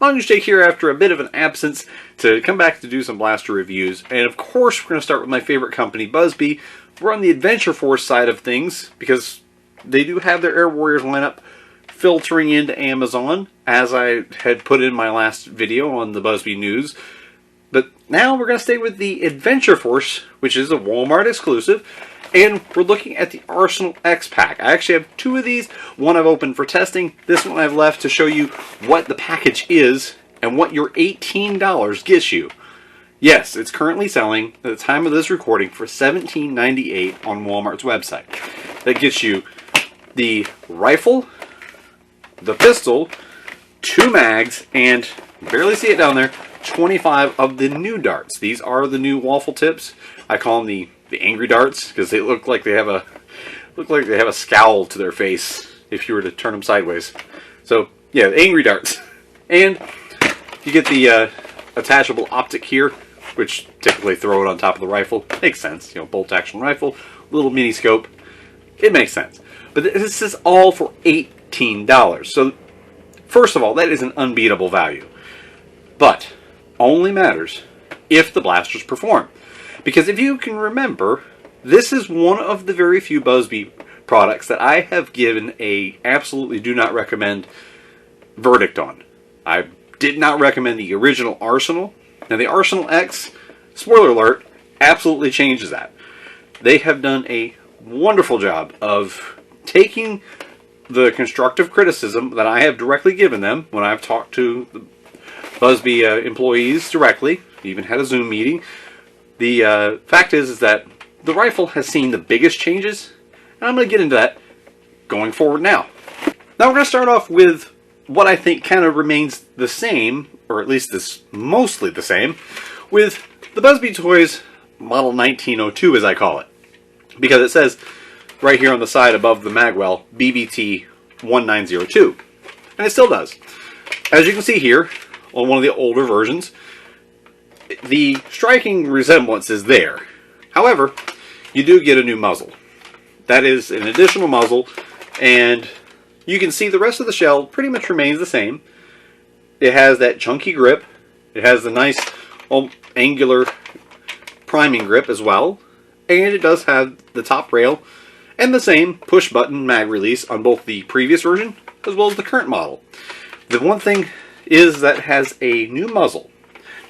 Longestake here after a bit of an absence to come back to do some blaster reviews. And of course, we're going to start with my favorite company, Buzbee. We're on the Adventure Force side of things because they do have their Air Warriors lineup filtering into Amazon, as I had put in my last video on the Buzbee news. But now we're going to stay with the Adventure Force, which is a Walmart exclusive. And we're looking at the Arsenal X pack. I actually have two of these. One I've opened for testing. This one I've left to show you what the package is and what your $18 gets you. Yes, it's currently selling at the time of this recording for $17.98 on Walmart's website. That gets you the rifle, the pistol, 2 mags, and barely see it down there, 25 of the new darts. These are the new waffle tips. I call them the angry darts because they look like they have a scowl to their face if you were to turn them sideways. So yeah, angry darts. And you get the attachable optic here, which typically throw it on top of the rifle. Makes sense, you know, bolt action rifle, little mini scope. It makes sense. But this is all for $18. So first of all, that is an unbeatable value. But only matters if the blasters perform. Because if you can remember, this is one of the very few Buzbee products that I have given a absolutely do not recommend verdict on. I did not recommend the original Arsenal. Now the Arsenal X, spoiler alert, absolutely changes that. They have done a wonderful job of taking the constructive criticism that I have directly given them when I've talked to the Buzbee employees directly, even had a Zoom meeting. The fact is that the rifle has seen the biggest changes, and I'm going to get into that going forward now. Now we're going to start off with what I think kind of remains the same, or at least is mostly the same, with the Buzbee Toys Model 1902, as I call it. Because it says right here on the side above the magwell, BBT 1902. And it still does. As you can see here, on one of the older versions, the striking resemblance is there. However, you do get a new muzzle. That is an additional muzzle, and you can see the rest of the shell pretty much remains the same. It has that chunky grip. It has the nice angular priming grip as well. And it does have the top rail and the same push button mag release on both the previous version as well as the current model. The one thing is that it has a new muzzle.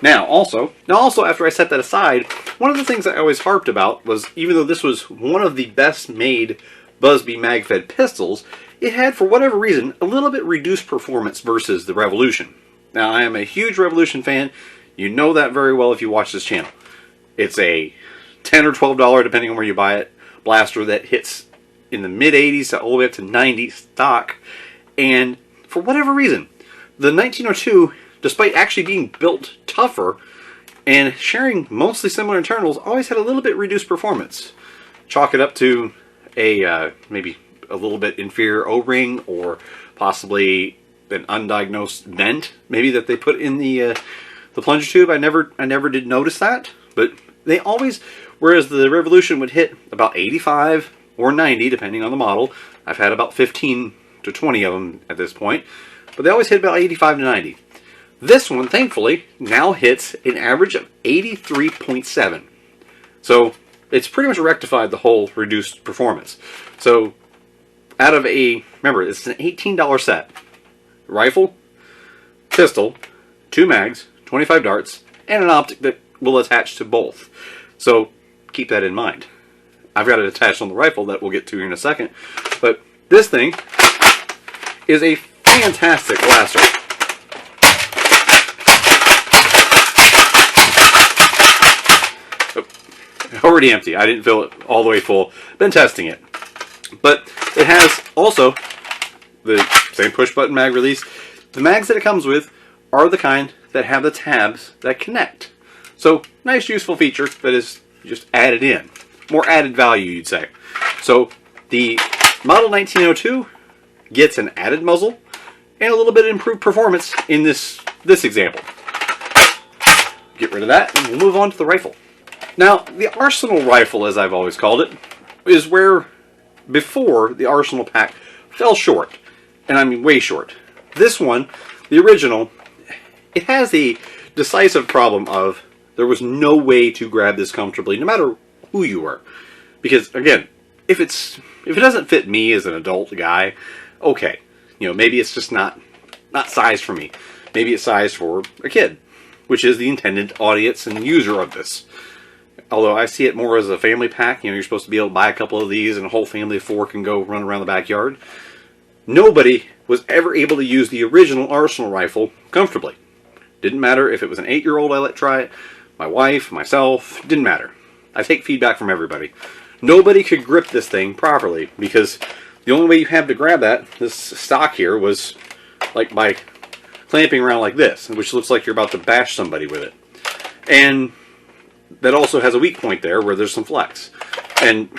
Now also after I set that aside, one of the things I always harped about was, even though this was one of the best made Buzbee mag-fed pistols, it had, for whatever reason, a little bit reduced performance versus the Revolution. Now, I am a huge Revolution fan. You know that very well if you watch this channel. It's a $10 or $12, depending on where you buy it, blaster that hits in the mid-80s all the way up to 90 stock. And for whatever reason, the 1902, despite actually being built tougher and sharing mostly similar internals, always had a little bit reduced performance. Chalk it up to a maybe a little bit inferior O-ring, or possibly an undiagnosed vent maybe that they put in the plunger tube. I never did notice that, but they always, whereas the Revolution would hit about 85 or 90 depending on the model. I've had about 15 to 20 of them at this point, but they always hit about 85 to 90. This one, thankfully, now hits an average of 83.7. So it's pretty much rectified the whole reduced performance. So out of remember, it's an $18 set. Rifle, pistol, 2 mags, 25 darts, and an optic that will attach to both. So keep that in mind. I've got it attached on the rifle that we'll get to in a second. But this thing is a fantastic blaster. Already empty. I didn't fill it all the way full. Been testing it. But it has also the same push button mag release. The mags that it comes with are the kind that have the tabs that connect. So nice useful feature that is just added in. More added value, you'd say. So the Model 1902 gets an added muzzle and a little bit of improved performance in this example. Get rid of that and we'll move on to the rifle. Now, the Arsenal rifle, as I've always called it, is where before the Arsenal pack fell short. And I mean way short. This one, the original, it has a decisive problem of there was no way to grab this comfortably, no matter who you were. Because again, if it doesn't fit me as an adult guy, okay, maybe it's just not sized for me. Maybe it's sized for a kid, which is the intended audience and user of this. Although I see it more as a family pack. You're supposed to be able to buy a couple of these and a whole family of 4 can go run around the backyard. Nobody was ever able to use the original Arsenal rifle comfortably. Didn't matter if it was an 8-year-old I let try it, my wife, myself, didn't matter. I take feedback from everybody. Nobody could grip this thing properly because the only way you have to grab this stock here, was like by clamping around like this, which looks like you're about to bash somebody with it. And that also has a weak point there where there's some flex. And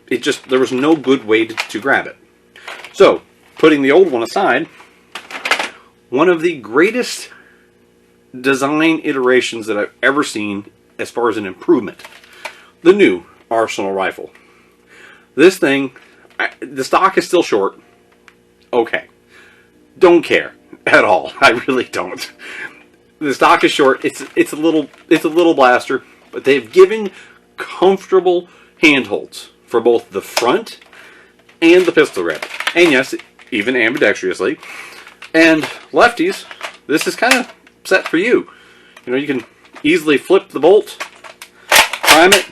there was no good way to grab it. So, putting the old one aside, one of the greatest design iterations that I've ever seen as far as an improvement, the new Arsenal rifle. This thing, the stock is still short. Okay. Don't care at all. I really don't. The stock is short. It's a little blaster, but they've given comfortable handholds for both the front and the pistol grip. And yes, even ambidextrously. And lefties, this is kind of set for you. You can easily flip the bolt, prime it,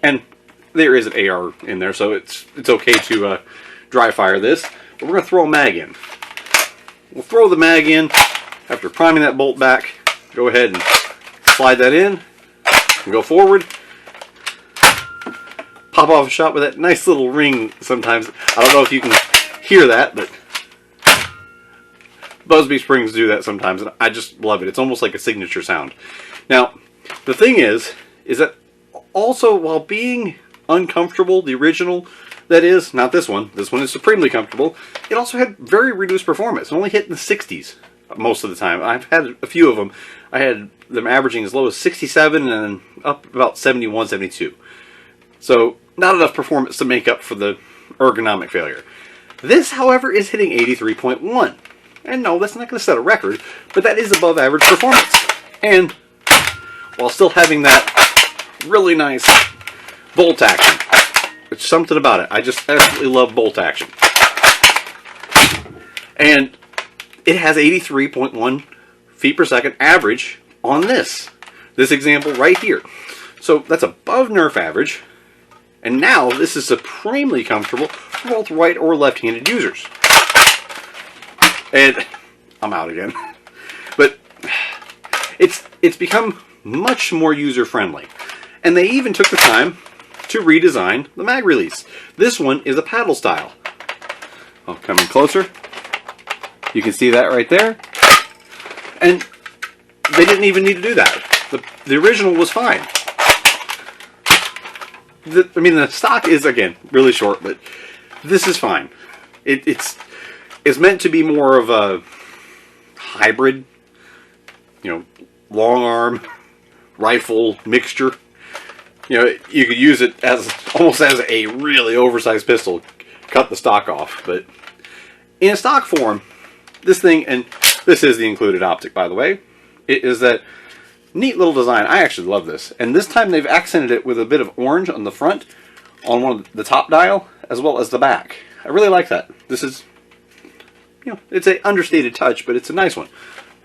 and there is an AR in there, so it's okay to dry fire this. But we're going to throw a mag in. We'll throw the mag in after priming that bolt back. Go ahead and slide that in and go forward. Pop off a shot with that nice little ring sometimes. I don't know if you can hear that, but Busby Springs do that sometimes, and I just love it. It's almost like a signature sound. Now, the thing is that also, while being uncomfortable, the original, that is, not this one is supremely comfortable, it also had very reduced performance. It only hit in the 60s most of the time. I've had a few of them. I had them averaging as low as 67 and up about 71, 72. So, not enough performance to make up for the ergonomic failure. This, however, is hitting 83.1. And no, that's not going to set a record, but that is above average performance. And while still having that really nice bolt action. It's something about it. I just absolutely love bolt action. And it has 83.1 feet per second average on this example right here. So that's above Nerf average. And now this is supremely comfortable for both right or left-handed users. And I'm out again. But it's become much more user-friendly. And they even took the time to redesign the mag release. This one is a paddle style. I'll come in closer. You can see that right there. And they didn't even need to do that. The original was fine. The stock is, again, really short, but this is fine. It's meant to be more of a hybrid, long arm rifle mixture. You could use it as almost as a really oversized pistol, cut the stock off. But in a stock form, this thing, and this is the included optic, by the way, it is that neat little design. I actually love this. And this time they've accented it with a bit of orange on the front, on one of the top dial, as well as the back. I really like that. This is, it's an understated touch, but it's a nice one.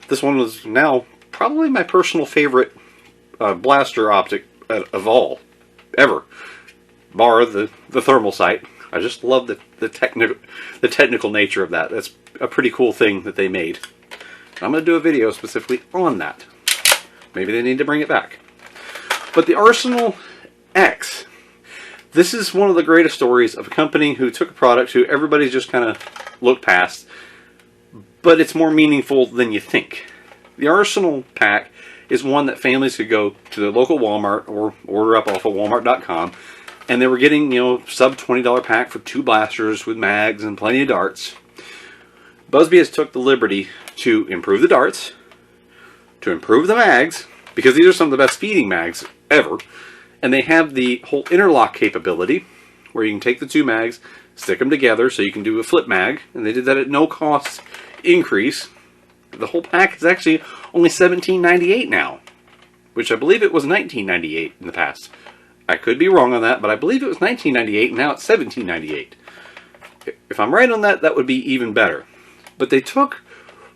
This one was now probably my personal favorite blaster optic of all, ever. Bar the thermal sight. I just love the technical nature of that. That's a pretty cool thing that they made. I'm going to do a video specifically on that. Maybe they need to bring it back. But the Arsenal X, this is one of the greatest stories of a company who took a product who everybody's just kind of looked past, but it's more meaningful than you think. The Arsenal pack is one that families could go to their local Walmart or order up off of Walmart.com, and they were getting, sub $20 pack for 2 blasters with mags and plenty of darts. Busby has took the liberty to improve the darts, to improve the mags, because these are some of the best feeding mags ever, and they have the whole interlock capability, where you can take the 2 mags, stick them together so you can do a flip mag, and they did that at no cost increase. The whole pack is actually only $17.98 now, which I believe it was $19.98 in the past. I could be wrong on that, but I believe it was $19.98 and now it's $17.98. If I'm right on that, that would be even better. But they took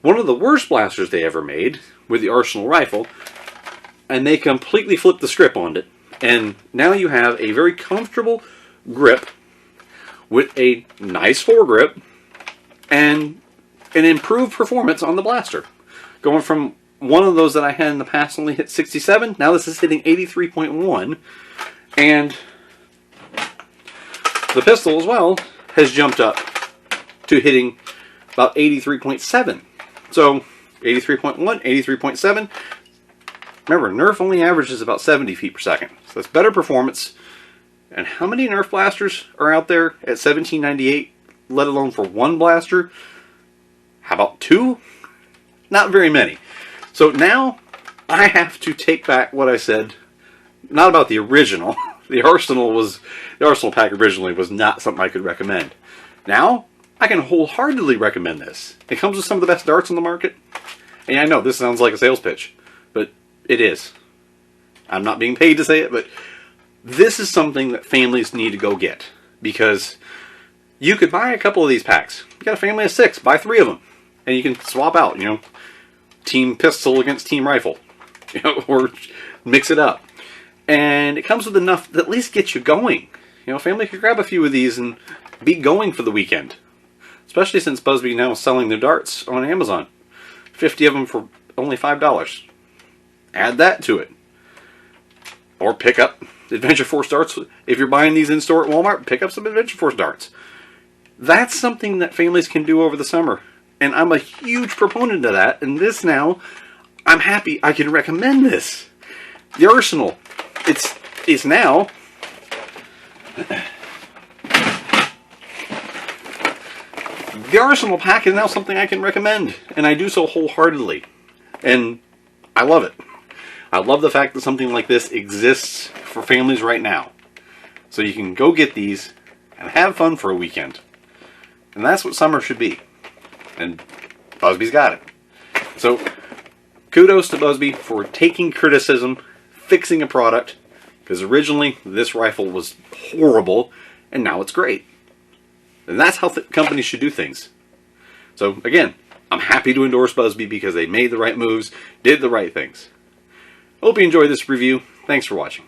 one of the worst blasters they ever made with the Arsenal rifle, and they completely flipped the script on it. And now you have a very comfortable grip with a nice foregrip and an improved performance on the blaster. Going from one of those that I had in the past only hit 67, now this is hitting 83.1. And the pistol as well has jumped up to hitting about 83.7. So 83.1, 83.7. Remember, Nerf only averages about 70 feet per second. So that's better performance. And how many Nerf blasters are out there at $17.98, let alone for one blaster? How about two? Not very many. So now I have to take back what I said, not about the original. The Arsenal pack originally was not something I could recommend. Now, I can wholeheartedly recommend this. It comes with some of the best darts on the market. And I know this sounds like a sales pitch, but it is. I'm not being paid to say it, but this is something that families need to go get. Because you could buy a couple of these packs. You got a family of 6, buy 3 of them. And you can swap out, team pistol against team rifle. Or mix it up. And it comes with enough that at least gets you going. Family could grab a few of these and be going for the weekend. Especially since Buzby now is selling their darts on Amazon. 50 of them for only $5. Add that to it. Or pick up Adventure Force darts. If you're buying these in store at Walmart, pick up some Adventure Force darts. That's something that families can do over the summer. And I'm a huge proponent of that. And this now, I'm happy I can recommend this. The Arsenal. It's now the Arsenal pack is now something I can recommend, and I do so wholeheartedly. And I love it. I love the fact that something like this exists for families right now. So you can go get these and have fun for a weekend. And that's what summer should be. And Buzby's got it. So kudos to Buzby for taking criticism, fixing a product, because originally this rifle was horrible and now it's great. And that's how companies should do things. So again, I'm happy to endorse Buzby because they made the right moves, did the right things. Hope you enjoyed this review. Thanks for watching.